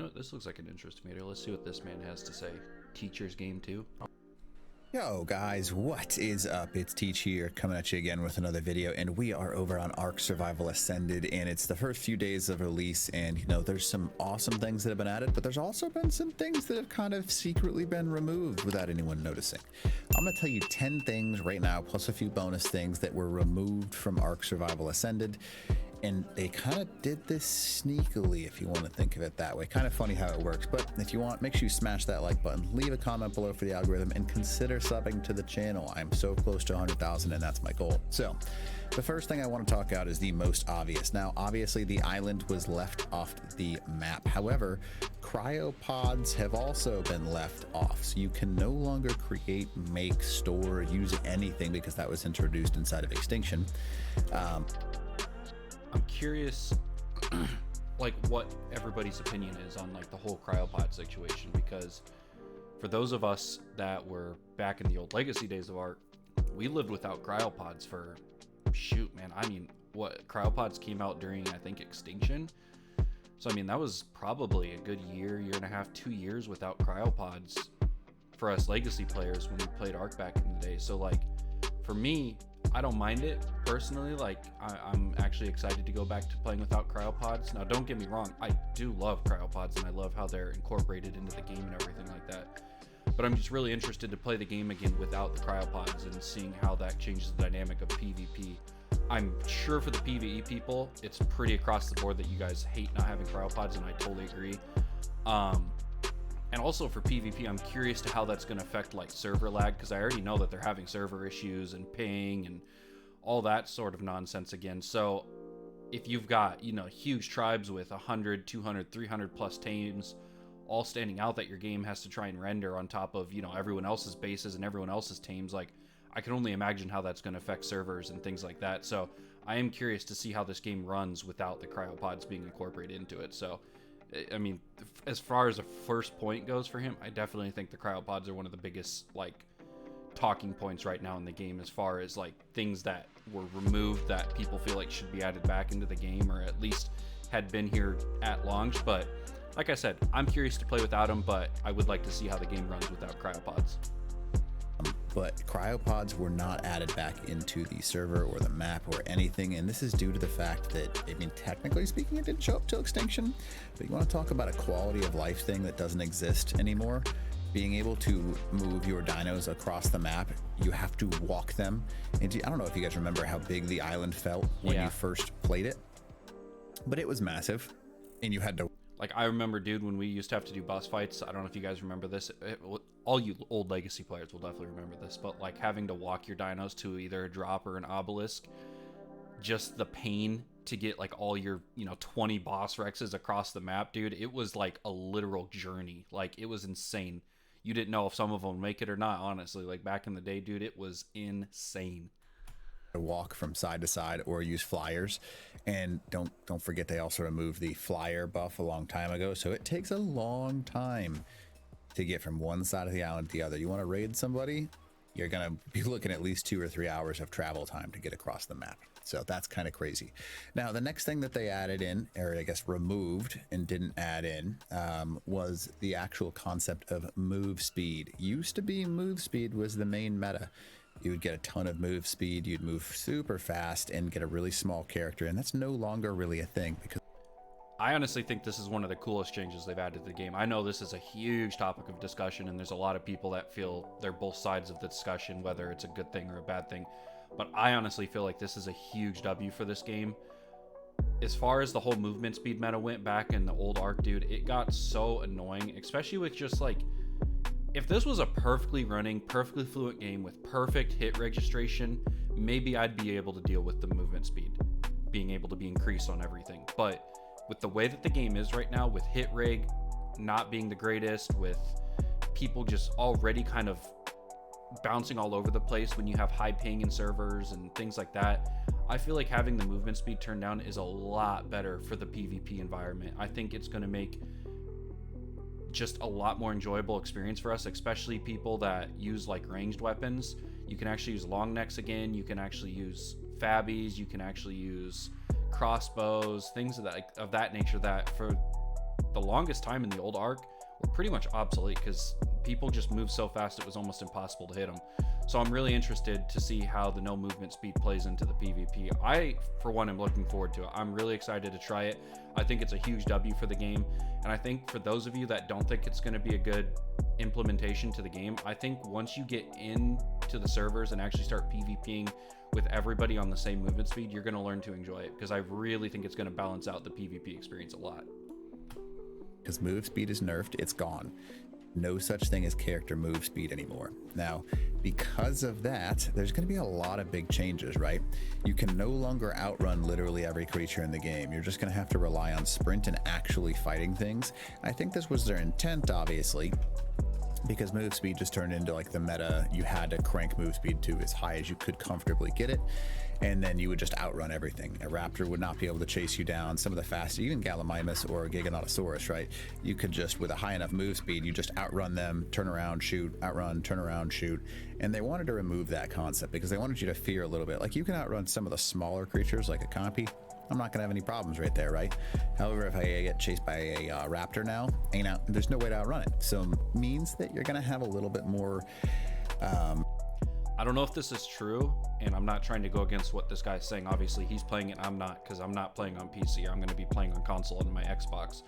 know what? This looks like an interesting video. Let's see what this man has to say. Teacher's game too. Yo guys, what is up? It's Teach here, coming at you again with another video, and we are over on Ark Survival Ascended, and it's the first few days of release, and you know, there's some awesome things that have been added, but there's also been some things that have kind of secretly been removed without anyone noticing. I'm gonna tell you 10 things right now, plus a few bonus things that were removed from Ark Survival Ascended. And they kind of did this sneakily, if you want to think of it that way. Kind of funny how it works. But if you want, make sure you smash that like button, leave a comment below for the algorithm, and consider subbing to the channel. I'm so close to 100,000, and that's my goal. So the first thing I want to talk about is the most obvious. Now, obviously, the island was left off the map. However, Cryopods have also been left off. So you can no longer create, make, store, use anything because that was introduced inside of Extinction. I'm curious like what everybody's opinion is on like the whole cryopod situation, because for those of us that were back in the old legacy days of Ark, we lived without cryopods for shoot, man. I mean, what cryopods came out during, I think, Extinction. So I mean, that was probably a good year and a half, 2 years without cryopods for us legacy players when we played Ark back in the day. So like for me, I don't mind it personally. Like I'm actually excited to go back to playing without cryopods. Now, don't get me wrong, I do love cryopods and I love how they're incorporated into the game and everything like that. But I'm just really interested to play the game again without the cryopods and seeing how that changes the dynamic of PvP. I'm sure for the PvE people, it's pretty across the board that you guys hate not having cryopods, and I totally agree. And also for PvP, I'm curious to how that's going to affect like server lag, because I already know that they're having server issues and ping and all that sort of nonsense again. So if you've got, you know, huge tribes with 100, 200, 300 plus teams all standing out that your game has to try and render on top of, you know, everyone else's bases and everyone else's teams, like I can only imagine how that's going to affect servers and things like that. So I am curious to see how this game runs without the cryopods being incorporated into it. So I mean, as far as a first point goes for him, I definitely think the cryopods are one of the biggest like talking points right now in the game, as far as like things that were removed that people feel like should be added back into the game, or at least had been here at launch. But like I said, I'm curious to play without them, but I would like to see how the game runs without cryopods. But cryopods were not added back into the server or the map or anything, and this is due to the fact that, I mean, technically speaking, it didn't show up till Extinction. But you want to talk about a quality of life thing that doesn't exist anymore. Being able to move your dinos across the map, you have to walk them. And I don't know if you guys remember how big the island felt when you first played it, but it was massive, and you had to. Like, I remember, dude, when we used to have to do boss fights, I don't know if you guys remember this, all you old legacy players will definitely remember this, but like having to walk your dinos to either a drop or an obelisk, just the pain to get like all your, you know, 20 boss rexes across the map, dude, it was like a literal journey. Like, it was insane. You didn't know if some of them would make it or not, honestly. Like, back in the day, dude, it was insane. Walk from side to side or use flyers, and don't forget they also removed the flyer buff a long time ago, so it takes a long time to get from one side of the island to the other. You want to raid somebody, you're gonna be looking at least 2 or 3 hours of travel time to get across the map. So that's kind of crazy. Now, the next thing that they added in, or I guess removed and didn't add in, was the actual concept of move speed. Used to be move speed was the main meta. You would get a ton of move speed, you'd move super fast and get a really small character, and that's no longer really a thing. Because I honestly think this is one of the coolest changes they've added to the game. I know this is a huge topic of discussion, and there's a lot of people that feel they're both sides of the discussion, whether it's a good thing or a bad thing. But I honestly feel like this is a huge W for this game. As far as the whole movement speed meta went back in the old Ark, dude, it got so annoying, especially with just like, if this was a perfectly running, perfectly fluent game with perfect hit registration, maybe I'd be able to deal with the movement speed being able to be increased on everything. But with the way that the game is right now, with hit reg not being the greatest, with people just already kind of bouncing all over the place when you have high ping in servers and things like that, I feel like having the movement speed turned down is a lot better for the PvP environment. I think it's going to make just a lot more enjoyable experience for us, especially people that use like ranged weapons. You can actually use long necks again, you can actually use fabbies, you can actually use crossbows, things of that nature, that for the longest time in the old Ark were pretty much obsolete because people just moved so fast it was almost impossible to hit them. So I'm really interested to see how the no movement speed plays into the PvP. I, for one, am looking forward to it. I'm really excited to try it. I think it's a huge W for the game. And I think for those of you that don't think it's going to be a good implementation to the game, I think once you get into the servers and actually start PvPing with everybody on the same movement speed, you're going to learn to enjoy it, because I really think it's going to balance out the PvP experience a lot. Because move speed is nerfed, it's gone. No such thing as character move speed anymore. Now, because of that, there's going to be a lot of big changes, right? You can no longer outrun literally every creature in the game. You're just going to have to rely on sprint and actually fighting things. I think this was their intent, obviously, because move speed just turned into like the meta. You had to crank move speed to as high as you could comfortably get it, and then you would just outrun everything. A raptor would not be able to chase you down. Some of the faster, even Gallimimus or Giganotosaurus, right? You could just, with a high enough move speed, you just outrun them, turn around, shoot, outrun, turn around, shoot. And they wanted to remove that concept because they wanted you to fear a little bit. Like, you can outrun some of the smaller creatures like a Compy. I'm not gonna have any problems right there, right? However, if I get chased by a raptor now, there's no way to outrun it. So means that you're gonna have a little bit more. I don't know if this is true, and I'm not trying to go against what this guy's saying. Obviously, he's playing it, I'm not, because I'm not playing on PC. I'm gonna be playing on console and my Xbox.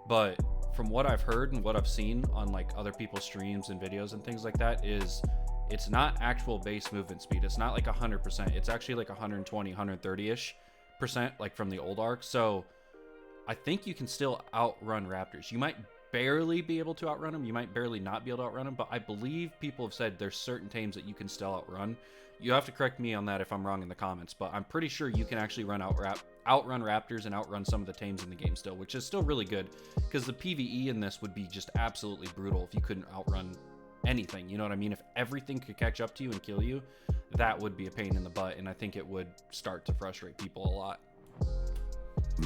But from what I've heard and what I've seen on like other people's streams and videos and things like that, is it's not actual base movement speed. It's not like 100%. It's actually like 120, 130-ish percent, like from the old Ark. So I think you can still outrun raptors. You might barely be able to outrun them, you might barely not be able to outrun them, but I believe people have said there's certain tames that you can still outrun. You have to correct me on that if I'm wrong in the comments, but I'm pretty sure you can actually outrun raptors and outrun some of the tames in the game still, which is still really good, because the PvE in this would be just absolutely brutal if you couldn't outrun anything. You know what I mean? If everything could catch up to you and kill you, that would be a pain in the butt, and I think it would start to frustrate people a lot.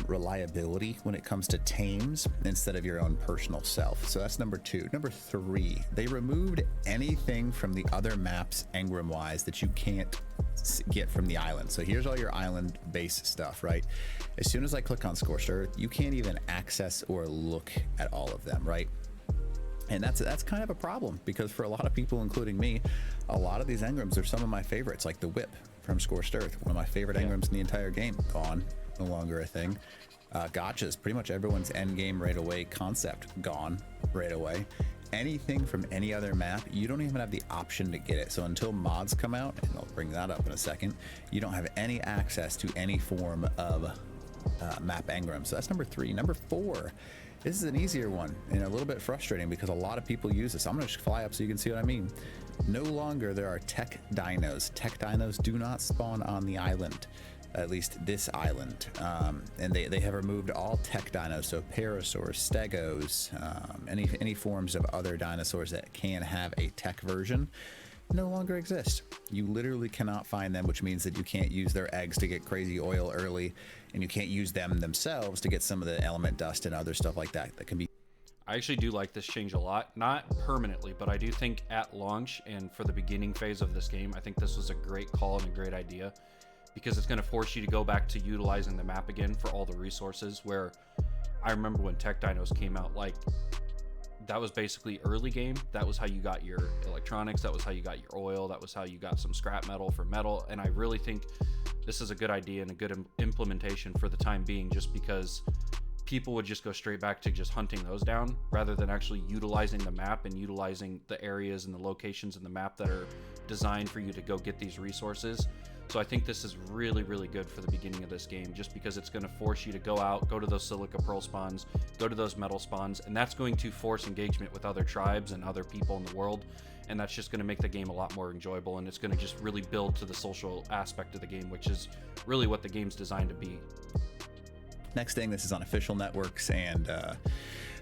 Reliability when it comes to tames instead of your own personal self. So that's number 2. Number 3, they removed anything from the other maps Engram wise that you can't get from the island. So here's all your island base stuff, right? As soon as I click on Scorched Earth, you can't even access or look at all of them, right? And that's kind of a problem, because for a lot of people, including me, a lot of these Engrams are some of my favorites, like the Whip from Scorched Earth, one of my favorite Engrams in the entire game. Gone, no longer a thing. Gotchas, pretty much everyone's end game right away concept, gone right away. Anything from any other map, you don't even have the option to get it. So until mods come out, and I'll bring that up in a second, you don't have any access to any form of map Engram. So that's number 3. Number 4. This is an easier one and a little bit frustrating because a lot of people use this. I'm going to just fly up so you can see what I mean. No longer there are tech dinos. Tech dinos do not spawn on the island, at least this island. And they have removed all tech dinos, so parasaurs, stegos, any forms of other dinosaurs that can have a tech version no longer exist. You literally cannot find them, which means that you can't use their eggs to get crazy oil early, and you can't use them themselves to get some of the element dust and other stuff like that can be. I actually do like this change a lot, not permanently, but I do think at launch and for the beginning phase of this game, I think this was a great call and a great idea, because it's going to force you to go back to utilizing the map again for all the resources. Where I remember when tech dinos came out, like, that was basically early game. That was how you got your electronics. That was how you got your oil. That was how you got some scrap metal for metal. And I really think this is a good idea and a good implementation for the time being, just because people would just go straight back to just hunting those down rather than actually utilizing the map and utilizing the areas and the locations in the map that are designed for you to go get these resources. So I think this is really, really good for the beginning of this game, just because it's going to force you to go out, go to those silica pearl spawns, go to those metal spawns, and that's going to force engagement with other tribes and other people in the world, and that's just going to make the game a lot more enjoyable, and it's going to just really build to the social aspect of the game, which is really what the game's designed to be. Next thing, this is on official networks, and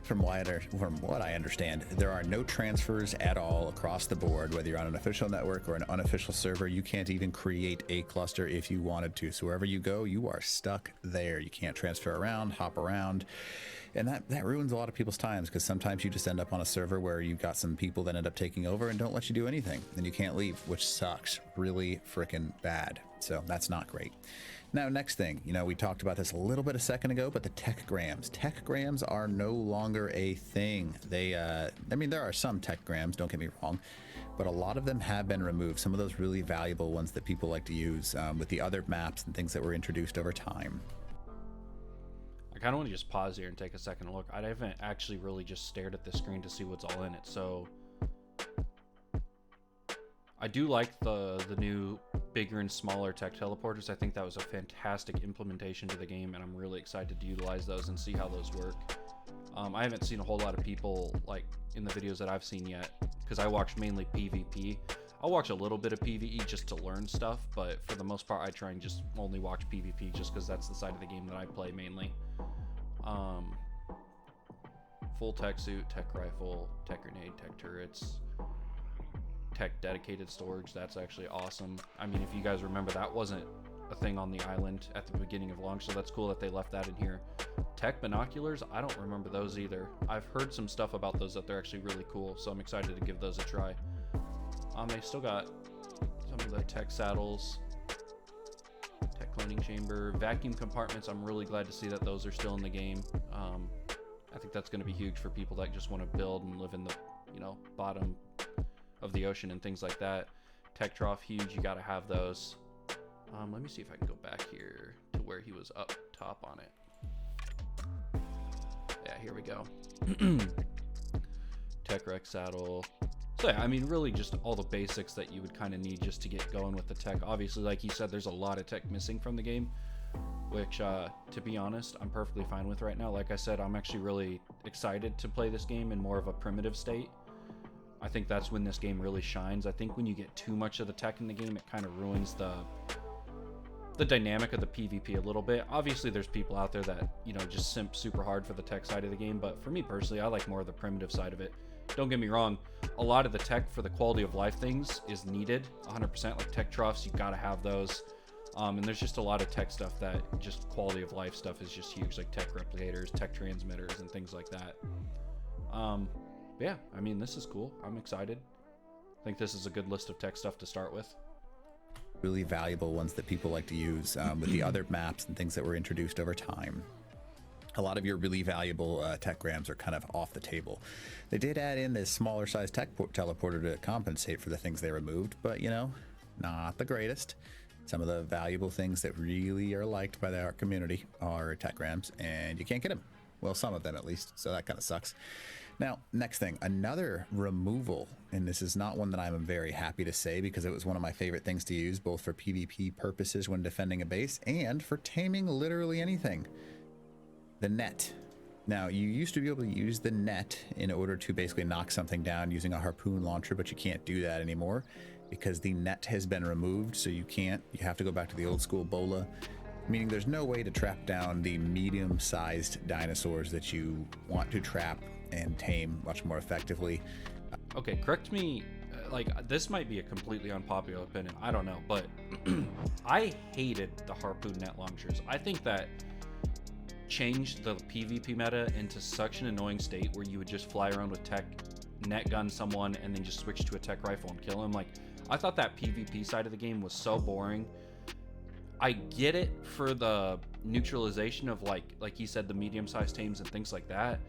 from what I understand, there are no transfers at all across the board, whether you're on an official network or an unofficial server. You can't even create a cluster if you wanted to. So wherever you go, you are stuck there. You can't transfer around, hop around. And that ruins a lot of people's times, because sometimes you just end up on a server where you've got some people that end up taking over and don't let you do anything, and you can't leave, which sucks really freaking bad. So that's not great. Now, next thing, we talked about this a little bit a second ago, but the techgrams. Techgrams are no longer a thing. I mean, there are some techgrams, don't get me wrong, but a lot of them have been removed. Some of those really valuable ones that people like to use with the other maps and things that were introduced over time. I kind of want to just pause here and take a second look. I haven't actually really just stared at the screen to see what's all in it. So I do like the new bigger and smaller tech teleporters. I think that was a fantastic implementation to the game, and I'm really excited to utilize those and see how those work. I haven't seen a whole lot of people like in the videos that I've seen yet, because I watched mainly PvP. I'll watch a little bit of PvE just to learn stuff, but for the most part I try and just only watch PvP just because that's the side of the game that I play mainly. Full tech suit, tech rifle, tech grenade, tech turrets, tech dedicated storage. That's actually awesome. I mean, if you guys remember, that wasn't a thing on the island at the beginning of launch, so that's cool that they left that in here. Tech binoculars, I don't remember those either. I've heard some stuff about those that they're actually really cool, so I'm excited to give those a try. They still got some of the tech saddles, tech cloning chamber, vacuum compartments. I'm really glad to see that those are still in the game. I think that's going to be huge for people that just want to build and live in the bottom of the ocean and things like that. Tech trough, huge. You got to have those. Let me see if I can go back here to where he was up top on it. Yeah, here we go. Tech wreck saddle. So yeah, I mean, really just all the basics that you would kind of need just to get going with the tech. Obviously, like you said, there's a lot of tech missing from the game, which, to be honest, I'm perfectly fine with right now. Like I said, I'm actually really excited to play this game in more of a primitive state. I think that's when this game really shines. I think when you get too much of the tech in the game, it kind of ruins the dynamic of the PvP a little bit. Obviously, there's people out there that, just simp super hard for the tech side of the game, but for me personally, I like more of the primitive side of it. Don't get me wrong, a lot of the tech for the quality of life things is needed 100%. Like tech troughs, you got to have those. And there's just a lot of tech stuff that just quality of life stuff is just huge, like tech replicators, tech transmitters, and things like that. Yeah, I mean, this is cool. I'm excited. I think this is a good list of tech stuff to start with. Really valuable ones that people like to use with the other maps and things that were introduced over time. A lot of your really valuable techgrams are kind of off the table. They did add in this smaller size tech teleporter to compensate for the things they removed, but not the greatest. Some of the valuable things that really are liked by our community are techgrams, and you can't get them. Well, some of them at least, so that kind of sucks. Now, next thing, another removal, and this is not one that I'm very happy to say because it was one of my favorite things to use, both for PvP purposes when defending a base and for taming literally anything. The net. Now, you used to be able to use the net in order to basically knock something down using a harpoon launcher, but you can't do that anymore because the net has been removed, so you have to go back to the old school bola, meaning there's no way to trap down the medium-sized dinosaurs that you want to trap and tame much more effectively. Okay, correct me, this might be a completely unpopular opinion, I don't know, but I hated the harpoon net launchers. I think that changed the PvP meta into such an annoying state where you would just fly around with tech, net gun someone, and then just switch to a tech rifle and kill him. I thought that PvP side of the game was so boring. I get it for the neutralization of like you said, the medium-sized tames and things like that,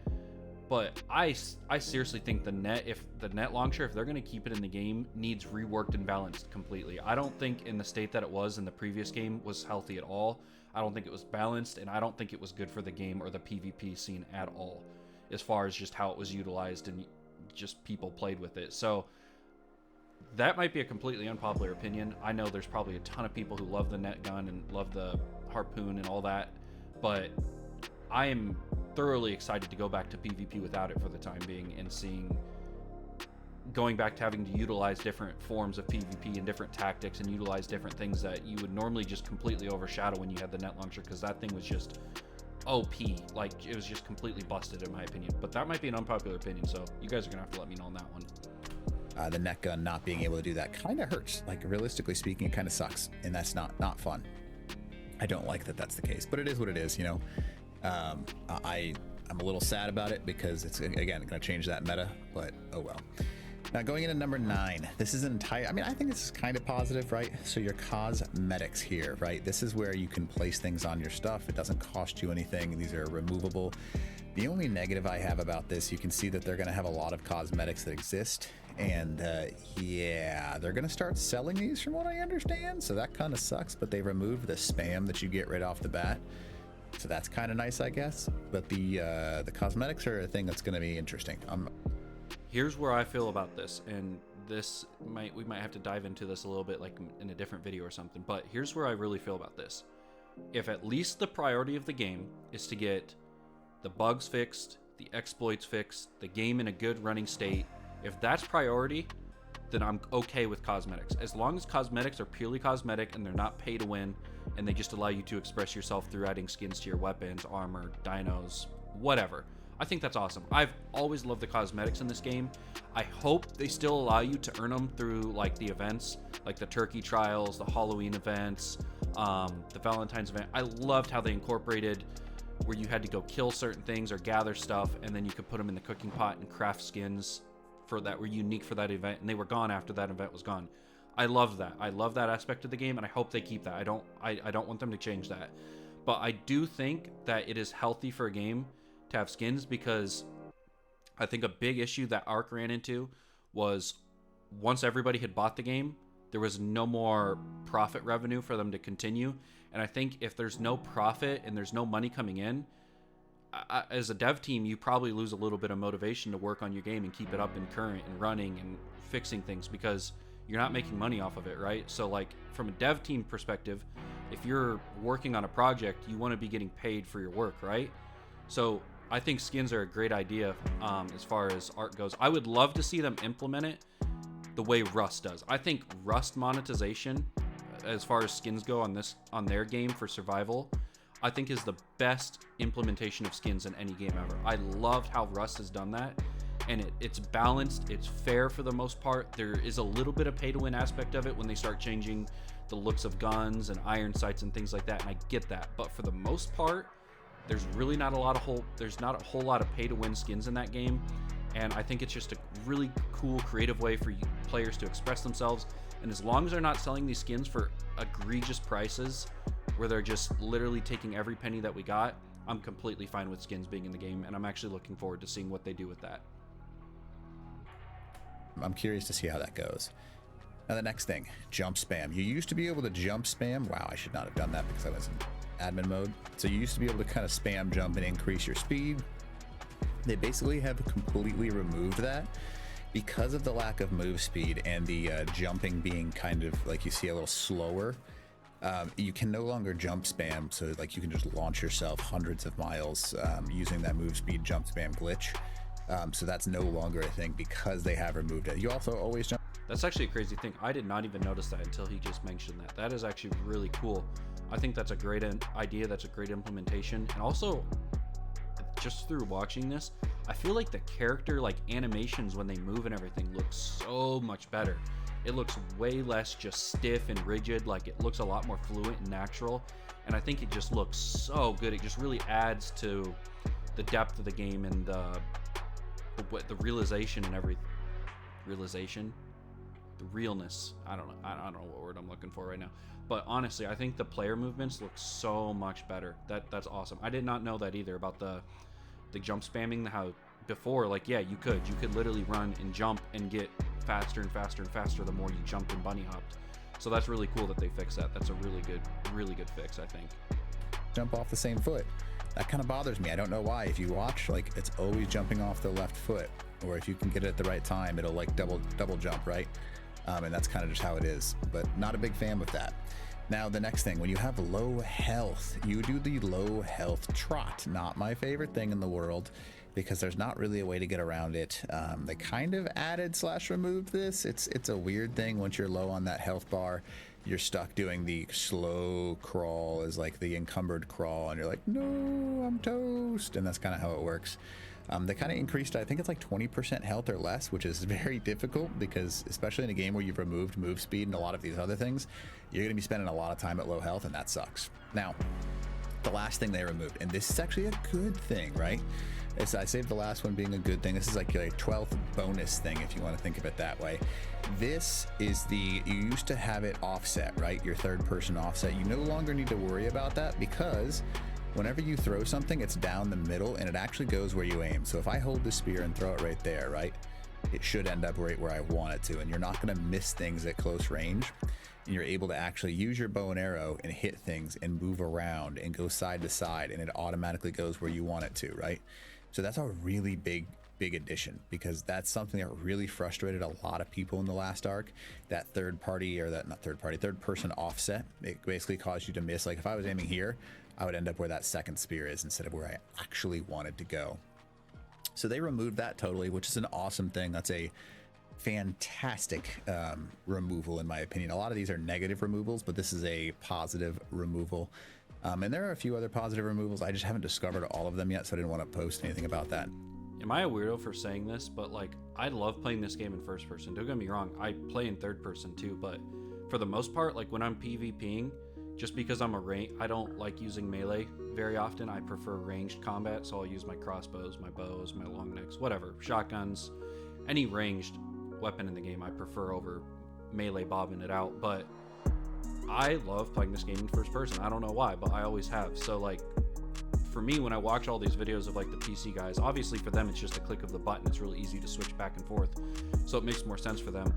but I seriously think the net launcher, if they're going to keep it in the game, needs reworked and balanced completely. I don't think in the state that it was in the previous game was healthy at all. I don't think it was balanced, and I don't think it was good for the game or the PvP scene at all, as far as just how it was utilized and just people played with it. So that might be a completely unpopular opinion. I know there's probably a ton of people who love the net gun and love the harpoon and all that, but I am thoroughly excited to go back to PvP without it for the time being, and going back to having to utilize different forms of PvP and different tactics and utilize different things that you would normally just completely overshadow when you had the net launcher, because that thing was just OP. It was just completely busted in my opinion. But that might be an unpopular opinion, so you guys are gonna have to let me know on that one. The net gun not being able to do that kind of hurts. Realistically speaking, it kind of sucks, and that's not fun. I don't like that that's the case, but it is what it is. I'm a little sad about it because it's again going to change that meta, but oh well. Now going into number 9, this is an entire, I mean, I think this is kind of positive, right? So your cosmetics here, right? This is where you can place things on your stuff. It doesn't cost you anything. These are removable. The only negative I have about this, you can see that they're going to have a lot of cosmetics that exist. And yeah, they're going to start selling these from what I understand. So that kind of sucks, but they removed the spam that you get right off the bat. So that's kind of nice, I guess. But the cosmetics are a thing that's going to be interesting. Here's where I feel about this, and we might have to dive into this a little bit, like in a different video or something. But here's where I really feel about this. If at least the priority of the game is to get the bugs fixed, the exploits fixed, the game in a good running state, if that's priority, then I'm okay with cosmetics. As long as cosmetics are purely cosmetic and they're not pay to win, and they just allow you to express yourself through adding skins to your weapons, armor, dinos, whatever. I think that's awesome. I've always loved the cosmetics in this game. I hope they still allow you to earn them through like the events, like the turkey trials, the Halloween events, the Valentine's event. I loved how they incorporated where you had to go kill certain things or gather stuff, and then you could put them in the cooking pot and craft skins for that were unique for that event, and they were gone after that event was gone. I love that. I love that aspect of the game, and I hope they keep that. I don't want them to change that. But I do think that it is healthy for a game to have skins, because I think a big issue that Ark ran into was once everybody had bought the game, there was no more profit revenue for them to continue. And I think if there's no profit and there's no money coming in, as a dev team, you probably lose a little bit of motivation to work on your game and keep it up and current and running and fixing things, because you're not making money off of it, right? So like from a dev team perspective, if you're working on a project, you want to be getting paid for your work, right? So I think skins are a great idea as far as Ark goes. I would love to see them implement it the way Rust does. I think Rust monetization, as far as skins go on their game for survival, I think is the best implementation of skins in any game ever. I loved how Rust has done that, and it's balanced, it's fair for the most part. There is a little bit of pay to win aspect of it when they start changing the looks of guns and iron sights and things like that, and I get that. But for the most part, there's really not a whole lot of pay to win skins in that game, and I think it's just a really cool creative way for players to express themselves. And as long as they're not selling these skins for egregious prices where they're just literally taking every penny that we got, I'm completely fine with skins being in the game, and I'm actually looking forward to seeing what they do with that. I'm curious to see how that goes. Now the next thing, jump spam. You used to be able to jump spam. Wow, I should not have done that because I was in admin mode. So you used to be able to kind of spam jump and increase your speed. They basically have completely removed that because of the lack of move speed and the jumping being kind of like you see a little slower. You can no longer jump spam, so like you can just launch yourself hundreds of miles using that move speed jump spam glitch. So that's no longer a thing because they have removed it. You also always jump. That's actually a crazy thing. I did not even notice that until he just mentioned that. That is actually really cool. I think that's a great idea. That's a great implementation. And also, just through watching this, I feel like the character like animations when they move and everything looks so much better. It looks way less just stiff and rigid. Like it looks a lot more fluent and natural. And I think it just looks so good. It just really adds to the depth of the game and the realization and everything. The realness. I don't know what word I'm looking for right now. But honestly, I think the player movements look so much better. That's awesome. I did not know that either about the jump spamming. How before, like, yeah, you could literally run and jump and get faster and faster and faster the more you jumped and bunny hopped. So that's really cool that they fixed that. That's a really good fix, I think. Jump off the same foot. That kind of bothers me. I don't know why. If you watch, like, it's always jumping off the left foot, or if you can get it at the right time, it'll like double jump, right? And that's kind of just how it is, but not a big fan with that. Now the next thing, when you have low health, you do the low health trot. Not my favorite thing in the world, because there's not really a way to get around it. They kind of added / removed this. It's a weird thing. Once you're low on that health bar, you're stuck doing the slow crawl, is like the encumbered crawl, and you're like, no, I'm toast. And that's kind of how it works. They kind of increased, I think it's like 20% health or less, which is very difficult because especially in a game where you've removed move speed and a lot of these other things, you're going to be spending a lot of time at low health, and that sucks. Now, the last thing they removed, and this is actually a good thing, right? I saved the last one being a good thing. This is like a 12th bonus thing, if you want to think of it that way. This is you used to have it offset, right? Your third person offset. You no longer need to worry about that because whenever you throw something, it's down the middle and it actually goes where you aim. So if I hold the spear and throw it right there, right, it should end up right where I want it to. And you're not going to miss things at close range. And you're able to actually use your bow and arrow and hit things and move around and go side to side, and it automatically goes where you want it to, right? So that's a really big addition, because that's something that really frustrated a lot of people in the last arc. That third person offset, it basically caused you to miss. Like if I was aiming here, I would end up where that second spear is instead of where I actually wanted to go. So they removed that totally, which is an awesome thing. That's a fantastic removal in my opinion. A lot of these are negative removals, but this is a positive removal. And there are a few other positive removals. I just haven't discovered all of them yet, so I didn't want to post anything about that. Am I a weirdo for saying this? But like, I love playing this game in first person. Don't get me wrong, I play in third person too, but for the most part, like when I'm PvPing, just because I don't like using melee very often. I prefer ranged combat, so I'll use my crossbows, my bows, my long necks, whatever, shotguns, any ranged weapon in the game I prefer over melee bobbing it out. But I love playing this game in first person. I don't know why, but I always have. So like, for me, when I watch all these videos of like the PC guys, obviously for them it's just a click of the button. It's really easy to switch back and forth, so it makes more sense for them.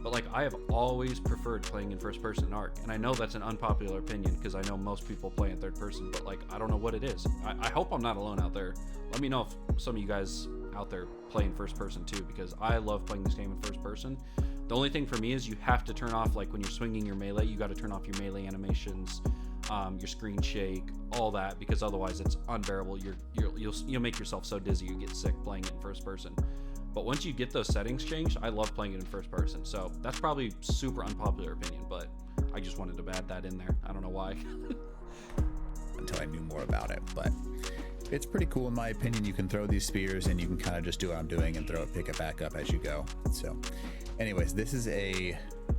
But like, I have always preferred playing in first person in Ark, and I know that's an unpopular opinion because I know most people play in third person, but like, I don't know what it is. I hope I'm not alone out there. Let me know if some of you guys out there play in first person too, because I love playing this game in first person. The only thing for me is you have to turn off, like when you're swinging your melee, you got to turn off your melee animations, your screen shake, all that, because otherwise it's unbearable. You'll make yourself so dizzy you get sick playing it in first person. But once you get those settings changed, I love playing it in first person. So that's probably super unpopular opinion, but I just wanted to add that in there. I don't know why. Until I knew more about it, but it's pretty cool in my opinion. You can throw these spears and you can kind of just do what I'm doing and pick it back up as you go. So anyways, this is a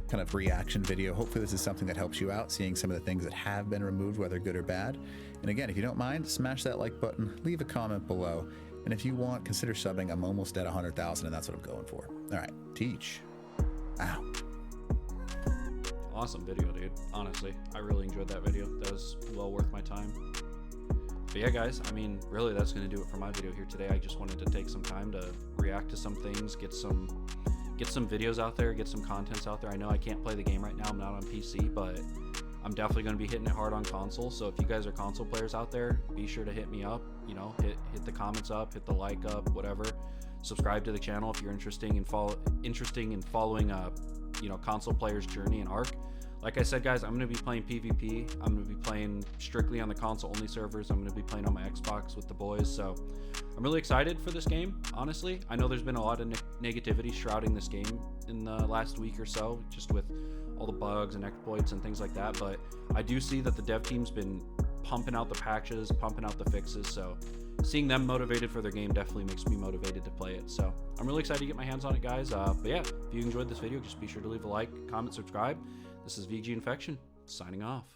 kind of reaction video. Hopefully this is something that helps you out, seeing some of the things that have been removed, whether good or bad. And again, if you don't mind, smash that like button, leave a comment below. And if you want, consider subbing. I'm almost at 100,000 and that's what I'm going for. All right, teach. Ow. Awesome video, dude. Honestly, I really enjoyed that video. That was well worth my time. But yeah, guys, I mean, really, that's going to do it for my video here today. I just wanted to take some time to react to some things, get some videos out there, get some contents out there. I know I can't play the game right now. I'm not on PC, but I'm definitely going to be hitting it hard on console. So if you guys are console players out there, be sure to hit me up. You know, hit the comments up, hit the like up, whatever. Subscribe to the channel if you're interested in following you know, console players' journey in Ark. Like I said, guys, I'm going to be playing PvP. I'm going to be playing strictly on the console-only servers. I'm going to be playing on my Xbox with the boys. So I'm really excited for this game, honestly. I know there's been a lot of negativity shrouding this game in the last week or so, just with all the bugs and exploits and things like that. But I do see that the dev team's been pumping out the patches, pumping out the fixes. So seeing them motivated for their game definitely makes me motivated to play it. So I'm really excited to get my hands on it, guys. But yeah, if you enjoyed this video, just be sure to leave a like, comment, subscribe. This is VG Infection, signing off.